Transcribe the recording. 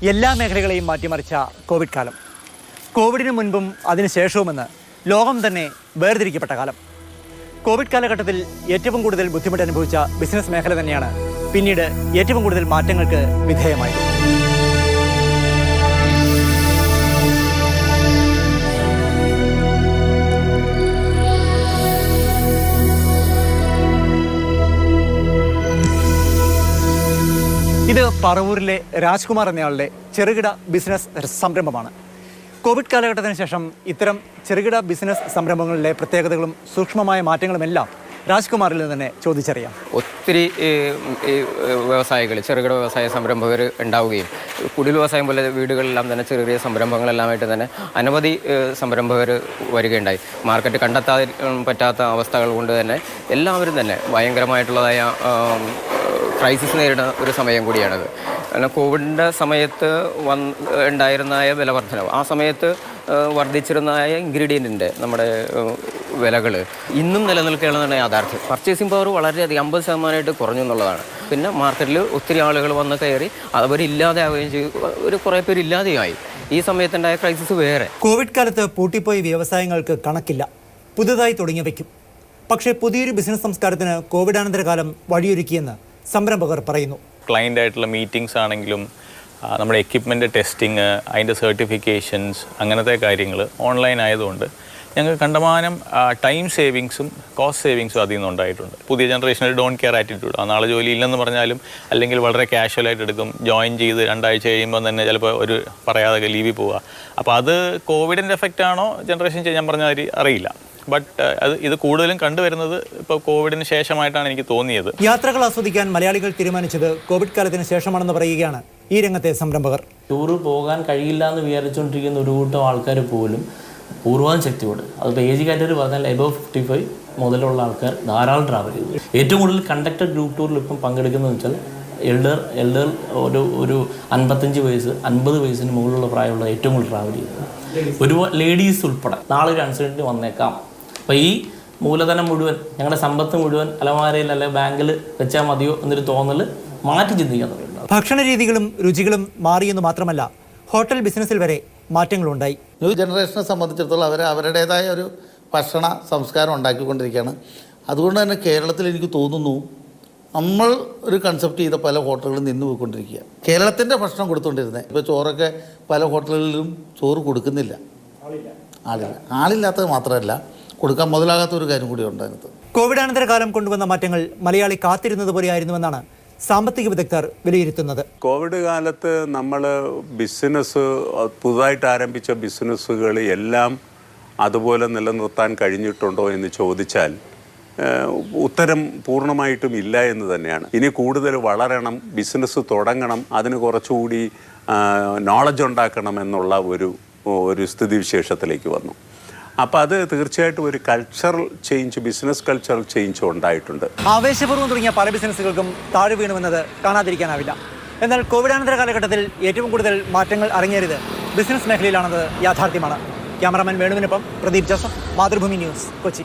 എല്ലാ മേഖലകളെയും മാറ്റിമറിച്ച കോവിഡ് കാലം. കോവിഡിന് മുൻപും അതിനുശേഷവുമെന്ന് ലോകം തന്നെ വേർതിരിക്കപ്പെട്ട കാലം. കോവിഡ് കാലഘട്ടത്തിൽ ഏറ്റവും കൂടുതൽ ബുദ്ധിമുട്ട് അനുഭവിച്ച ബിസിനസ് മേഖല തന്നെയാണ് പിന്നീട് ഏറ്റവും കൂടുതൽ മാറ്റങ്ങൾക്ക് വിധേയമായത്. ഇത് പറവൂരിലെ രാജ്കുമാർ എന്നയാളുടെ ചെറുകിട ബിസിനസ് സംരംഭമാണ്. കോവിഡ് കാലഘട്ടത്തിന് ശേഷം ഇത്തരം ചെറുകിട ബിസിനസ് സംരംഭങ്ങളിലെ പ്രത്യേകതകളും സൂക്ഷ്മമായ മാറ്റങ്ങളുമെല്ലാം രാജ്കുമാറിൽ നിന്ന് തന്നെ ചോദിച്ചറിയാം. ഒത്തിരി വ്യവസായികൾ, ചെറുകിട വ്യവസായ സംരംഭകർ ഉണ്ടാവുകയും കുടിൽ വ്യവസായം പോലെ വീടുകളിലെല്ലാം തന്നെ ചെറിയ സംരംഭങ്ങളെല്ലാമായിട്ട് തന്നെ അനവധി സംരംഭകർ വരികയുണ്ടായി. മാർക്കറ്റ് കണ്ടെത്താൻ പറ്റാത്ത അവസ്ഥകൾ കൊണ്ട് തന്നെ എല്ലാവരും തന്നെ ഭയങ്കരമായിട്ടുള്ളതായ ക്രൈസിസ് നേരിടുന്ന ഒരു സമയം കൂടിയാണത്. കാരണം കോവിഡിൻ്റെ സമയത്ത് ഉണ്ടായിരുന്നായ വില വർധനവ്, ആ സമയത്ത് വർദ്ധിച്ചിരുന്നായ ഇൻഗ്രീഡിയൻറ്റിൻ്റെ നമ്മുടെ വിലകൾ ഇന്നും നിലനിൽക്കുകയാണെന്നാണ് യാഥാർത്ഥ്യം. പർച്ചേസിംഗ് പവർ വളരെയധികം 50% കുറഞ്ഞു എന്നുള്ളതാണ്. പിന്നെ മാർക്കറ്റിൽ ഒത്തിരി ആളുകൾ വന്ന് കയറി അവരില്ലാതെയാവുകയും ചെയ്തു, കുറേ പേര് ഇല്ലാതെയായി. ഈ സമയത്തുണ്ടായ ക്രൈസിസ് വേറെ. കോവിഡ് കാലത്ത് പൂട്ടിപ്പോയ വ്യവസായങ്ങൾക്ക് കണക്കില്ല, പുതുതായി തുടങ്ങിയവയ്ക്കും. പക്ഷേ പുതിയൊരു ബിസിനസ് സംസ്കാരത്തിന് കോവിഡാനന്തര കാലം വഴിയൊരുക്കിയെന്ന് സംരംഭകർ പറയുന്നു. ക്ലയൻ്റ് ആയിട്ടുള്ള മീറ്റിംഗ്സ് ആണെങ്കിലും നമ്മുടെ എക്യുപ്മെൻ്റ് ടെസ്റ്റിങ്, അതിൻ്റെ സർട്ടിഫിക്കേഷൻസ്, അങ്ങനത്തെ കാര്യങ്ങൾ ഓൺലൈൻ ആയതുകൊണ്ട് ഞങ്ങൾക്ക് കണ്ടമാനം ടൈം സേവിങ്സും കോസ്റ്റ് സേവിങ്സും അതിൽ നിന്നുണ്ടായിട്ടുണ്ട്. പുതിയ ജനറേഷനിൽ ഡോണ്ട് കെയർ ആറ്റിറ്റ്യൂഡ്, നാളെ ജോലി ഇല്ലെന്ന് പറഞ്ഞാലും അല്ലെങ്കിൽ വളരെ കാഷ്വലായിട്ട് എടുക്കും. ജോയിൻ ചെയ്ത് 2 ആഴ്ച കഴിയുമ്പോൾ തന്നെ ചിലപ്പോൾ ഒരു പറയാതെ ലീവിൽ പോവുക. അപ്പോൾ അത് കോവിഡിൻ്റെ എഫക്റ്റ് ആണോ ജനറേഷൻ ഞാൻ പറഞ്ഞ അറിയില്ല. ബട്ട് ഇത് കൂടുതലും കണ്ടുവരുന്നത് ഇപ്പോൾ കോവിഡിന് ശേഷമായിട്ടാണ് എനിക്ക് തോന്നിയത്. യാത്രകൾ ആസ്വദിക്കാൻ മലയാളികൾ തീരുമാനിച്ചത് കോവിഡ് കാലത്തിന് ശേഷമാണെന്ന് പറയുകയാണ് ഈ രംഗത്തെ സംരംഭകർ. ടൂറ് പോകാൻ കഴിയില്ല എന്ന് വിചാരിച്ചുകൊണ്ടിരിക്കുന്ന ഒരു കൂട്ടം ആൾക്കാർ പോലും പൂർവ്വം ശക്തിയോട്, അതിപ്പോൾ ഏജ് കാറ്റഗറി പറഞ്ഞാൽ എബവ് 55 മുതലുള്ള ആൾക്കാർ ധാരാളം ട്രാവൽ ചെയ്തു. ഏറ്റവും കൂടുതൽ കണ്ടക്ടഡ് ഗ്രൂപ്പ് ടൂറിൽ ഇപ്പം പങ്കെടുക്കുന്നതെന്ന് വെച്ചാൽ എൽഡർ ഒരു 55 വയസ്സ് 50 വയസ്സിന് മുകളിലുള്ള പ്രായമുള്ള ഏറ്റവും കൂടുതൽ ട്രാവൽ ചെയ്യുന്നത്. ഒരു ലേഡീസ് ഉൾപ്പെടെ നാളെ ഒരു ആക്സിഡൻറ്റ് വന്നേക്കാം. അപ്പോൾ ഈ മൂലധനം മുഴുവൻ, ഞങ്ങളുടെ സമ്പത്ത് മുഴുവൻ അലമാരയിൽ അല്ലെങ്കിൽ ബാങ്കിൽ വെച്ചാൽ മതിയോ എന്നൊരു തോന്നൽ മാറ്റി ചിന്തിക്കാൻ തുടങ്ങി. ഭക്ഷണ രീതികളും രുചികളും മാറിയെന്ന് മാത്രമല്ല, ഹോട്ടൽ ബിസിനസ്സിൽ വരെ മാറ്റങ്ങളുണ്ടായി. ന്യൂ ജനറേഷനെ സംബന്ധിച്ചിടത്തോളം അവരുടേതായ ഒരു ഭക്ഷണ സംസ്കാരം ഉണ്ടാക്കിക്കൊണ്ടിരിക്കുകയാണ്. അതുകൊണ്ട് തന്നെ കേരളത്തിൽ എനിക്ക് തോന്നുന്നു നമ്മൾ ഒരു കൺസെപ്റ്റ് ചെയ്ത പല ഹോട്ടലുകളും നിന്ന് പോയിക്കൊണ്ടിരിക്കുക. കേരളത്തിൻ്റെ ഭക്ഷണം കൊടുത്തുകൊണ്ടിരുന്നത് ഇപ്പോൾ ചോറൊക്കെ പല ഹോട്ടലുകളിലും ചോറ് കൊടുക്കുന്നില്ല. ആളില്ലാത്തത് മാത്രമല്ല, കൊടുക്കാൻ മുതലാകാത്ത ഒരു കാര്യം കൂടി ഉണ്ടായിരുന്നത്. കോവിഡാനന്തര കാലം കൊണ്ടുവന്ന മാറ്റങ്ങൾ മലയാളി കാത്തിരുന്നത് പോലെയായിരുന്നുവെന്നാണ് സാമ്പത്തിക വിദഗ്ധർ വിലയിരുത്തുന്നത്. കോവിഡ് കാലത്ത് നമ്മൾ ബിസിനസ്, പുതുതായിട്ട് ആരംഭിച്ച ബിസിനസ്സുകൾ എല്ലാം അതുപോലെ നിലനിർത്താൻ കഴിഞ്ഞിട്ടുണ്ടോ എന്ന് ചോദിച്ചാൽ ഉത്തരം പൂർണ്ണമായിട്ടും ഇല്ല എന്ന് തന്നെയാണ്. ഇനി കൂടുതൽ വളരണം, ബിസിനസ് തുടങ്ങണം, അതിന് കുറച്ചുകൂടി നോളജ് ഉണ്ടാക്കണം എന്നുള്ള ഒരു സ്ഥിതിവിശേഷത്തിലേക്ക് വന്നു. അപ്പോൾ അത് തീർച്ചയായിട്ടും ഒരു cultural change, business cultural change ഉണ്ടായിട്ടുണ്ട്. ആവേശപൂർവ്വം തുടങ്ങിയ പല ബിസിനസ്സുകൾക്കും താഴെ വീണുവെന്നത് കാണാതിരിക്കാനാവില്ല. എന്നാൽ കോവിഡാനന്തര കാലഘട്ടത്തിൽ ഏറ്റവും കൂടുതൽ മാറ്റങ്ങൾ അരങ്ങേറിയത് ബിസിനസ് മേഖലയിലാണെന്നത് യാഥാർത്ഥ്യമാണ്. ക്യാമറാമാൻ വേണുവിനൊപ്പം പ്രദീപ് ജോസഫ്, മാതൃഭൂമി ന്യൂസ്, കൊച്ചി.